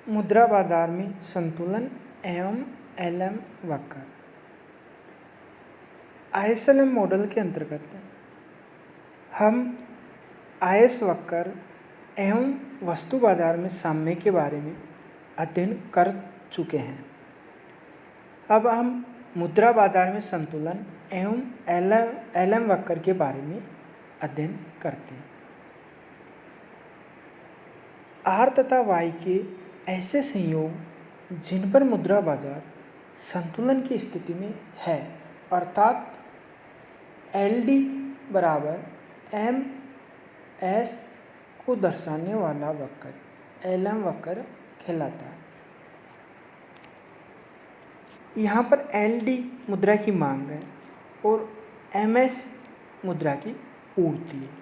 मुद्रा बाजार में संतुलन एवं एलएम वक्र। आईएसएलएम मॉडल के अंतर्गत हम आईएस वक्र एवं वस्तु बाजार में साम्य के बारे में अध्ययन कर चुके हैं। अब हम मुद्रा बाजार में संतुलन एवं एलएम वक्र के बारे में अध्ययन करते हैं। आर तथा वाई के ऐसे संयोग जिन पर मुद्रा बाजार संतुलन की स्थिति में है, अर्थात LD बराबर MS को दर्शाने वाला वक्र LM वक्र कहलाता है। यहाँ पर LD मुद्रा की मांग है और MS मुद्रा की पूर्ति है।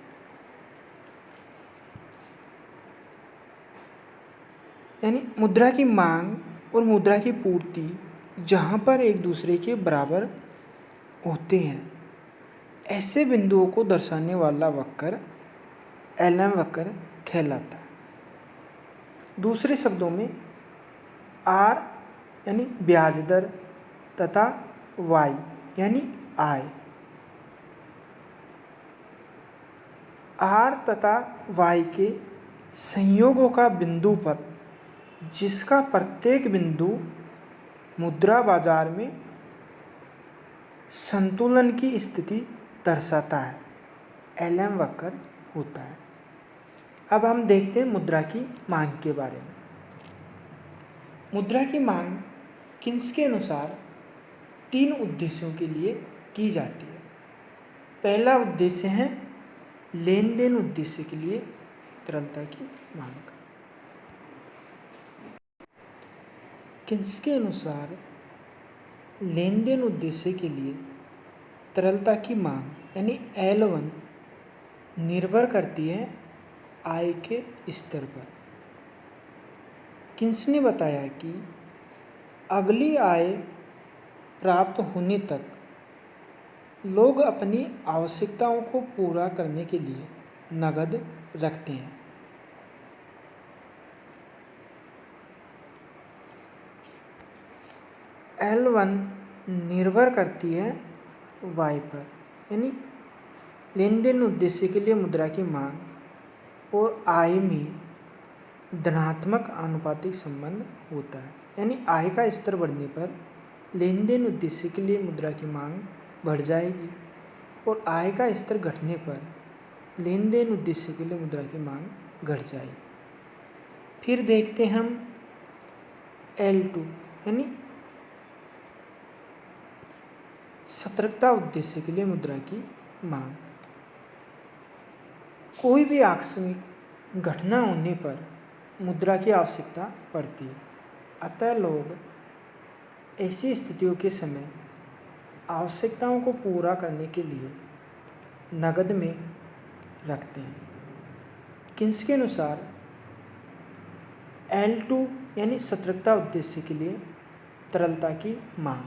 यानी मुद्रा की मांग और मुद्रा की पूर्ति जहाँ पर एक दूसरे के बराबर होते हैं, ऐसे बिंदुओं को दर्शाने वाला वक्र LM वक्र कहलाता है। दूसरे शब्दों में R यानी ब्याज दर तथा Y यानी आय, R तथा Y के संयोगों का बिंदु पर जिसका प्रत्येक बिंदु मुद्रा बाजार में संतुलन की स्थिति दर्शाता है, LM वक्र होता है। अब हम देखते हैं मुद्रा की मांग के बारे में। मुद्रा की मांग किन्स के अनुसार 3 उद्देश्यों के लिए की जाती है। पहला उद्देश्य है लेन देन उद्देश्य के लिए तरलता की मांग। किन्स के अनुसार लेन देन उद्देश्य के लिए तरलता की मांग यानी L1 निर्भर करती है आय के स्तर पर। किन्स ने बताया कि अगली आय प्राप्त होने तक लोग अपनी आवश्यकताओं को पूरा करने के लिए नकद रखते हैं। L1 निर्भर करती है Y पर, यानी लेन देन उद्देश्य के लिए मुद्रा की मांग और आय में धनात्मक आनुपातिक संबंध होता है। यानी आय का स्तर बढ़ने पर लेन देन उद्देश्य के लिए मुद्रा की मांग बढ़ जाएगी और आय का स्तर घटने पर लेन देन उद्देश्य के लिए मुद्रा की मांग घट जाएगी। फिर देखते हैं हम L2 यानी सतर्कता उद्देश्य के लिए मुद्रा की मांग। कोई भी आकस्मिक घटना होने पर मुद्रा की आवश्यकता पड़ती है, अतः लोग ऐसी स्थितियों के समय आवश्यकताओं को पूरा करने के लिए नकद में रखते हैं। किन्स के अनुसार L2 यानी सतर्कता उद्देश्य के लिए तरलता की मांग,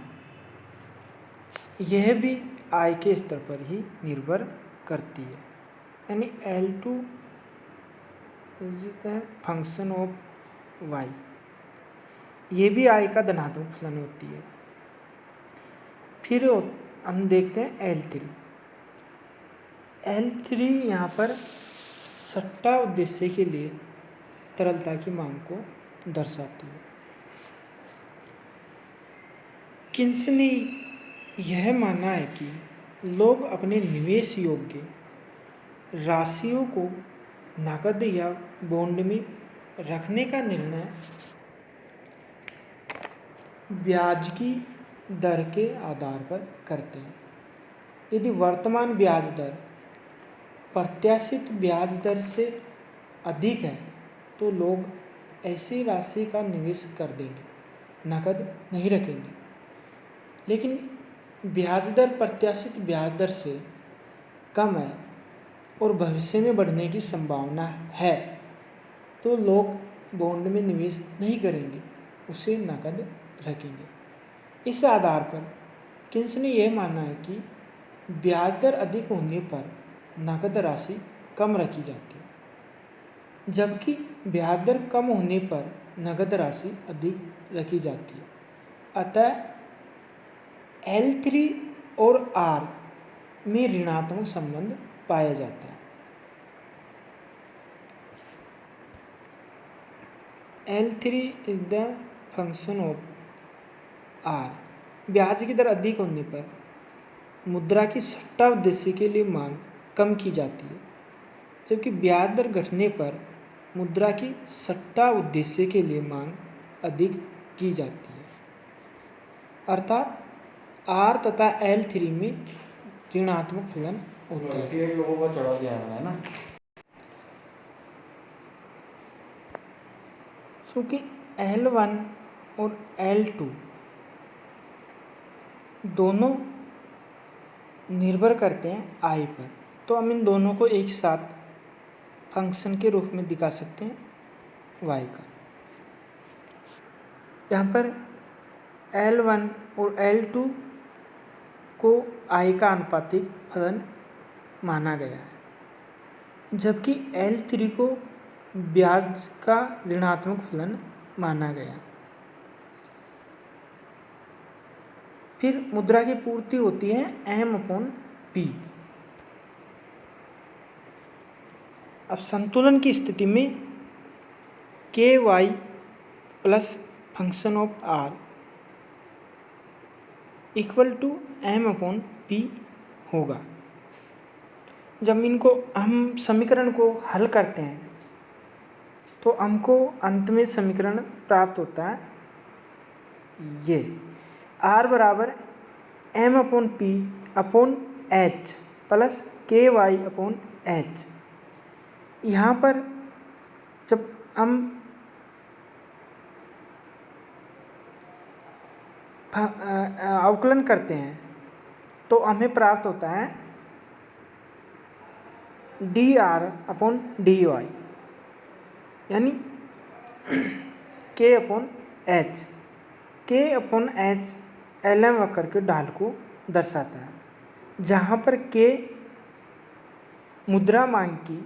यह भी आय के स्तर पर ही निर्भर करती है। यानी L2 फंक्शन ऑफ Y, ये भी आय का धनात्मक फलन होती है। फिर हम देखते हैं L3। L3 यहाँ पर सट्टा उद्देश्य के लिए तरलता की मांग को दर्शाती है। किन्स ने यह माना है कि लोग अपने निवेश योग्य राशियों को नकद या बॉन्ड में रखने का निर्णय ब्याज की दर के आधार पर करते हैं। यदि वर्तमान ब्याज दर प्रत्याशित ब्याज दर से अधिक है तो लोग ऐसी राशि का निवेश कर देंगे, नकद नहीं रखेंगे। लेकिन ब्याज दर प्रत्याशित ब्याज दर से कम है और भविष्य में बढ़ने की संभावना है तो लोग बॉन्ड में निवेश नहीं करेंगे, उसे नकद रखेंगे। इस आधार पर किन्स ने यह माना है कि ब्याज दर अधिक होने पर नकद राशि कम रखी जाती है, जबकि ब्याज दर कम होने पर नगद राशि अधिक रखी जाती है। अतः L3 और R में ऋणात्मक संबंध पाया जाता है। L3 is the function of R। ब्याज की दर अधिक होने पर मुद्रा की सट्टा उद्देश्य के लिए मांग कम की जाती है, जबकि ब्याज दर घटने पर मुद्रा की सट्टा उद्देश्य के लिए मांग अधिक की जाती है। अर्थात R तथा L3 में ऋणात्मक फलन होता है। लोगों को चढ़ा दिया है ना, क्योंकि L1 और L2 दोनों निर्भर करते हैं I पर, तो हम इन दोनों को एक साथ फंक्शन के रूप में दिखा सकते हैं y का। यहाँ पर L1 और L2 को I का आनुपातिक फलन माना गया है, जबकि L3 को ब्याज का ऋणात्मक फलन माना गया। फिर मुद्रा की पूर्ति होती है M/P। अब संतुलन की स्थिति में KY plus function of R equal to M/P होगा। जब इनको हम समीकरण को हल करते हैं तो हमको अंत में समीकरण प्राप्त होता है ये R बराबर M/P/H प्लस KY/H। यहाँ पर जब हम अवकलन करते हैं तो हमें प्राप्त होता है dR/dy यानी K/H। K/H LM वक्र के ढाल को दर्शाता है, जहाँ पर K मुद्रा मांग की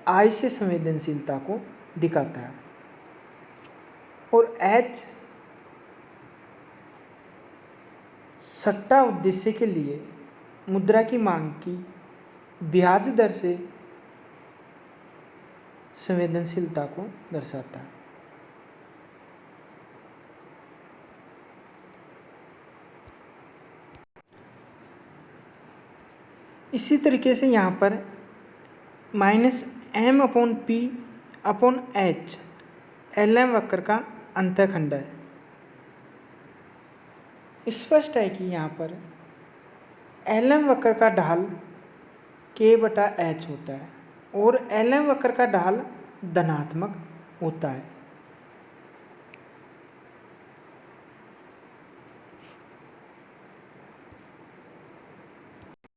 I से संवेदनशीलता को दिखाता है और H सट्टा उद्देश्य के लिए मुद्रा की मांग की ब्याज दर से संवेदनशीलता को दर्शाता है। इसी तरीके से यहाँ पर -M/P/H LM वक्र का अंतःखंड है। स्पष्ट है कि यहाँ पर LM वक्र का ढाल K/H होता है और LM वक्र का ढाल धनात्मक होता है।